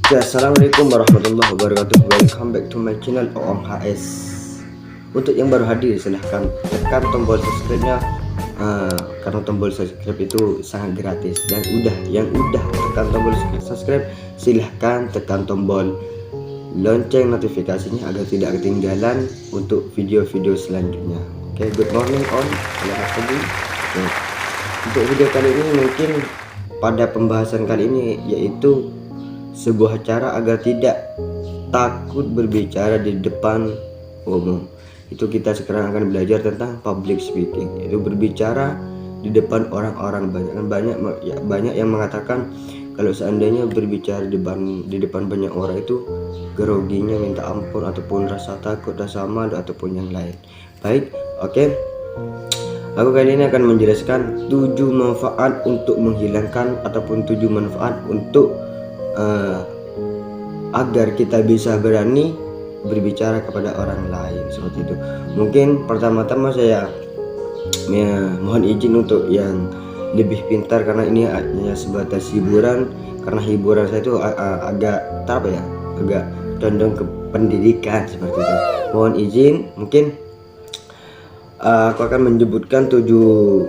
Ya, assalamualaikum warahmatullahi wabarakatuh. Welcome back to my channel Om HS. Untuk yang baru hadir, silahkan tekan tombol subscribe-nya, karena tombol subscribe itu sangat gratis. Dan yang udah tekan tombol subscribe, silahkan tekan tombol lonceng notifikasinya agar tidak ketinggalan untuk video-video selanjutnya. Oke, good morning Om. Selamat pagi. Untuk video kali ini mungkin pada pembahasan kali ini yaitu sebuah cara agar tidak takut berbicara di depan umum. Itu kita sekarang akan belajar tentang public speaking, yaitu berbicara di depan orang-orang banyak yang mengatakan kalau seandainya berbicara di depan banyak orang itu groginya minta ampun, ataupun rasa takut, rasa malu, ataupun yang lain. Baik, oke. Aku kali ini akan menjelaskan 7 manfaat untuk menghilangkan ataupun 7 manfaat untuk agar kita bisa berani berbicara kepada orang lain, seperti itu. Mungkin pertama-tama saya mohon izin untuk yang lebih pintar, karena ini hanya sebatas hiburan, karena hiburan saya itu agak agak condong ke pendidikan, seperti itu. Mohon izin, mungkin aku akan menyebutkan 7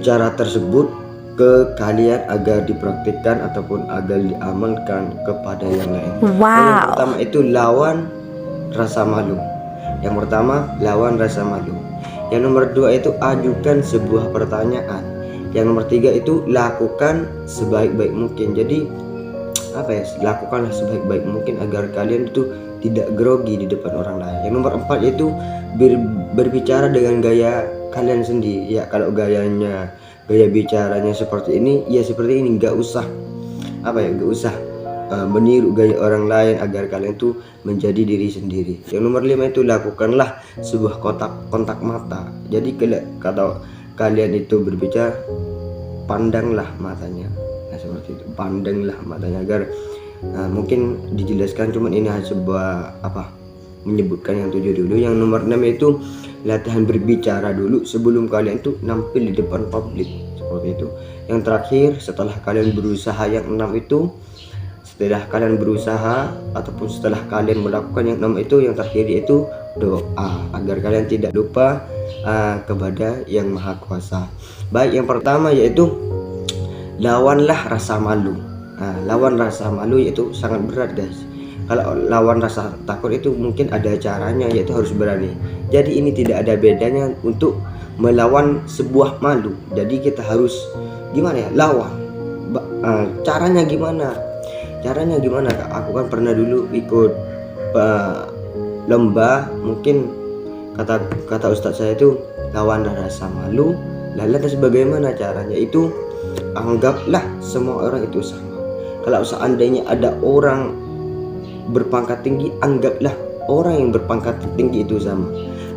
cara tersebut ke kalian agar dipraktikkan ataupun agar diamalkan kepada yang lain. Yang pertama itu lawan rasa malu. Yang nomor 2 itu ajukan sebuah pertanyaan. Yang nomor 3 itu lakukan sebaik-baik mungkin. Jadi lakukanlah sebaik-baik mungkin agar kalian itu tidak grogi di depan orang lain. Yang nomor 4 yaitu berbicara dengan gaya kalian sendiri. Ya, kalau gaya bicaranya seperti ini, ya seperti ini, nggak usah meniru gaya orang lain agar kalian tuh menjadi diri sendiri. Yang nomor 5 itu lakukanlah sebuah kontak mata. Jadi kalau kalian itu berbicara, pandanglah matanya. Nah, seperti itu, pandanglah matanya agar mungkin dijelaskan, cuman ini hanya sebuah menyebutkan yang 7 dulu. Yang nomor 6 itu latihan berbicara dulu sebelum kalian itu nampil di depan publik, seperti itu. Yang terakhir, setelah kalian berusaha yang 6 itu, setelah kalian melakukan yang 6 itu, yang terakhir itu doa agar kalian tidak lupa kepada yang maha kuasa. Baik, yang pertama yaitu lawanlah rasa malu. Lawan rasa malu itu sangat berat, guys. Kalau lawan rasa takut itu mungkin ada caranya, yaitu harus berani. Jadi ini tidak ada bedanya untuk melawan sebuah malu. Jadi kita harus lawan. Caranya gimana Kak? Aku kan pernah dulu ikut lomba. Mungkin kata ustadz saya itu lawan rasa malu. Lantas bagaimana caranya? Itu anggaplah semua orang itu sama. Kalau seandainya ada orang berpangkat tinggi, anggaplah orang yang berpangkat tinggi itu sama.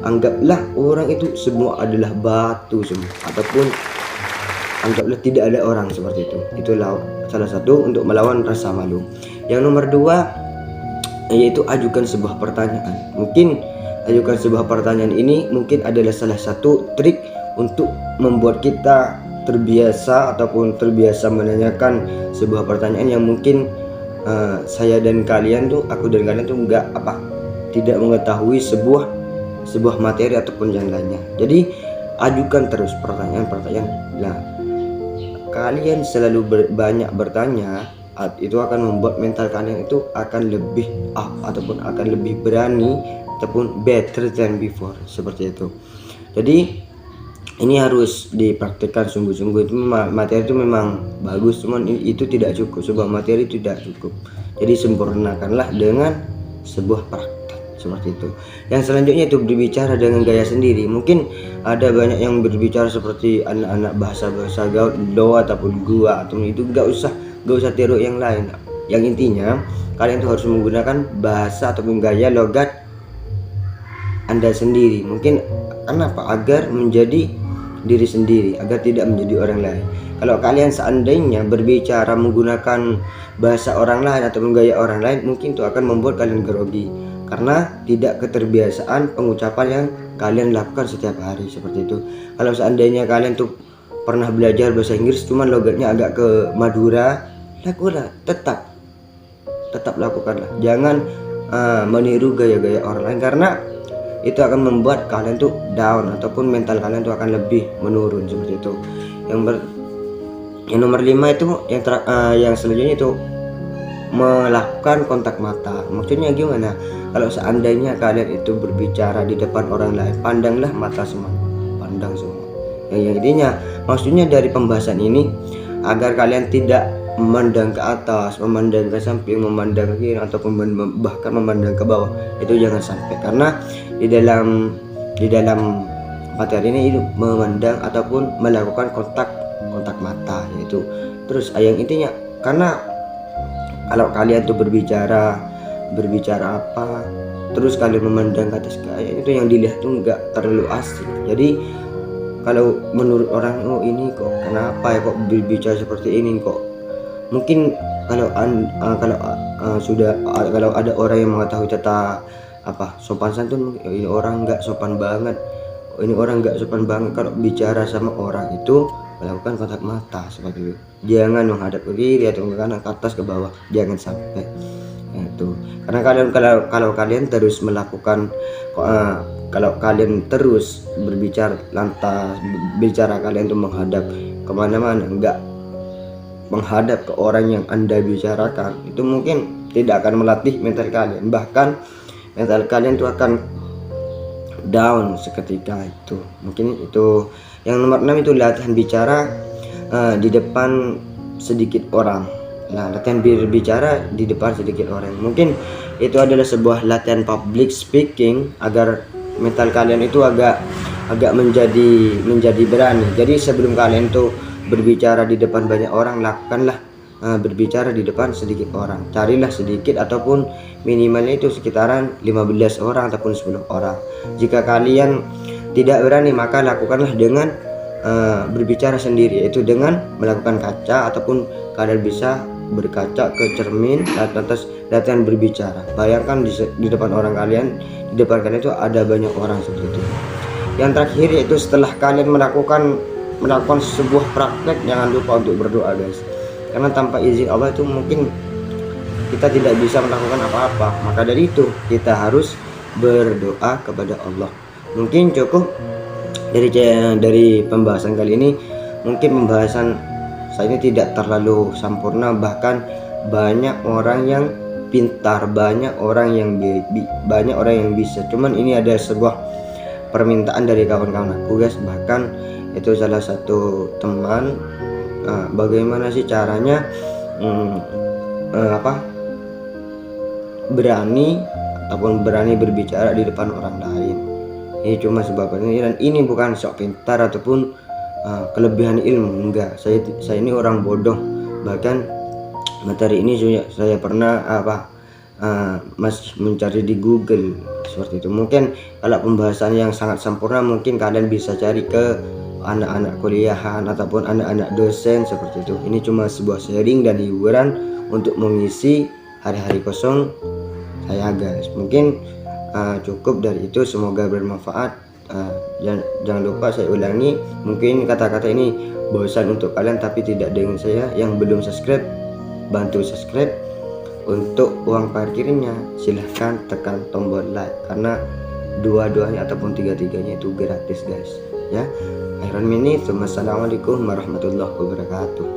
Anggaplah orang itu semua adalah batu semua, ataupun anggaplah tidak ada orang, seperti itu. Itulah salah satu untuk melawan rasa malu. Yang nomor 2 yaitu ajukan sebuah pertanyaan. Mungkin ajukan sebuah pertanyaan ini mungkin adalah salah satu trik untuk membuat kita terbiasa menanyakan sebuah pertanyaan yang mungkin aku dan kalian tuh tidak mengetahui sebuah materi ataupun yang lainnya. Jadi ajukan terus pertanyaan. Nah, kalian selalu banyak bertanya, itu akan membuat mental kalian itu akan lebih up ataupun akan lebih berani ataupun better than before, seperti itu. Jadi ini harus dipraktikkan sungguh-sungguh. Itu materi itu memang bagus, cuman itu tidak cukup. Sebuah materi tidak cukup. Jadi sempurnakanlah dengan sebuah praktek, seperti itu. Yang selanjutnya itu berbicara dengan gaya sendiri. Mungkin ada banyak yang berbicara seperti anak-anak bahasa gaul ataupun gua, atau itu gak usah tiru yang lain. Yang intinya kalian itu harus menggunakan bahasa ataupun gaya logat Anda sendiri. Mungkin kenapa? Agar menjadi diri sendiri, agar tidak menjadi orang lain. Kalau kalian seandainya berbicara menggunakan bahasa orang lain atau gaya orang lain, mungkin itu akan membuat kalian grogi karena tidak keterbiasaan pengucapan yang kalian lakukan setiap hari, seperti itu. Kalau seandainya kalian tuh pernah belajar bahasa Inggris cuman logatnya agak ke Madura, lakukan tetap tetap lakukanlah. Jangan meniru gaya-gaya orang lain, karena itu akan membuat kalian tuh down ataupun mental kalian tuh akan lebih menurun seperti itu. Yang nomor 5 itu yang selanjutnya itu melakukan kontak mata. Maksudnya gimana? Kalau seandainya kalian itu berbicara di depan orang lain, pandanglah mata semua, pandang semua. Yang intinya maksudnya dari pembahasan ini agar kalian tidak memandang ke atas, memandang ke samping, memandang ke kiri, ataupun bahkan memandang ke bawah. Itu jangan sampai, karena di dalam materi ini itu memandang ataupun melakukan kontak mata, yaitu terus yang intinya, karena kalau kalian tuh berbicara apa terus kalian memandang ke atas, kayak itu yang dilihat tuh nggak terlalu asik. Jadi kalau menurut orang, oh ini kok kenapa ya kok berbicara seperti ini kok, mungkin kalau kalau ada orang yang mengetahui tata sopan santun, ini orang nggak sopan banget, kalau bicara sama orang itu melakukan kontak mata seperti itu. Jangan menghadap ke kiri atau ke kanan, ke atas, ke bawah, jangan sampai itu. Karena kalau kalian terus melakukan kalau kalian terus berbicara lantas bicara kalian tuh menghadap kemana-mana, enggak menghadap ke orang yang Anda bicarakan, itu mungkin tidak akan melatih mental kalian, bahkan mental kalian tuh akan down seketika itu. Mungkin itu. Yang nomor 6 itu latihan bicara di depan sedikit orang. Nah, latihan berbicara di depan sedikit orang, mungkin itu adalah sebuah latihan public speaking agar mental kalian itu agak menjadi berani. Jadi sebelum kalian tuh berbicara di depan banyak orang, lakukanlah berbicara di depan sedikit orang. Carilah sedikit ataupun minimalnya itu sekitaran 15 orang ataupun 10 orang. Jika kalian tidak berani, maka lakukanlah dengan berbicara sendiri, yaitu dengan melakukan kaca ataupun kalian bisa berkaca ke cermin atas latihan berbicara. Bayangkan di depan kalian itu ada banyak orang seperti itu. Yang terakhir yaitu setelah kalian melakukan sebuah praktek, jangan lupa untuk berdoa guys, karena tanpa izin Allah itu mungkin kita tidak bisa melakukan apa-apa. Maka dari itu kita harus berdoa kepada Allah. Mungkin cukup dari pembahasan kali ini. Mungkin pembahasan saya ini tidak terlalu sempurna, bahkan banyak orang yang pintar, banyak orang yang bisa. Cuman ini ada sebuah permintaan dari kawan-kawan aku guys, bahkan itu salah satu teman, bagaimana sih caranya berani berbicara di depan orang lain. Ini cuma sebabnya, dan ini bukan sok pintar ataupun kelebihan ilmu, enggak. Saya ini orang bodoh. Bahkan materi ini saya pernah mencari di Google seperti itu. Mungkin kalau pembahasan yang sangat sempurna, mungkin kalian bisa cari ke anak-anak kuliahan ataupun anak-anak dosen seperti itu. Ini cuma sebuah sharing dan hiburan untuk mengisi hari-hari kosong saya guys. Mungkin cukup dari itu, semoga bermanfaat. Jangan lupa saya ulangi, mungkin kata-kata ini bosan untuk kalian tapi tidak dengan saya. Yang belum subscribe, bantu subscribe. Untuk uang parkirnya silahkan tekan tombol like, karena dua-duanya ataupun tiga-tiganya itu gratis guys ya. Assalamualaikum warahmatullahi wabarakatuh.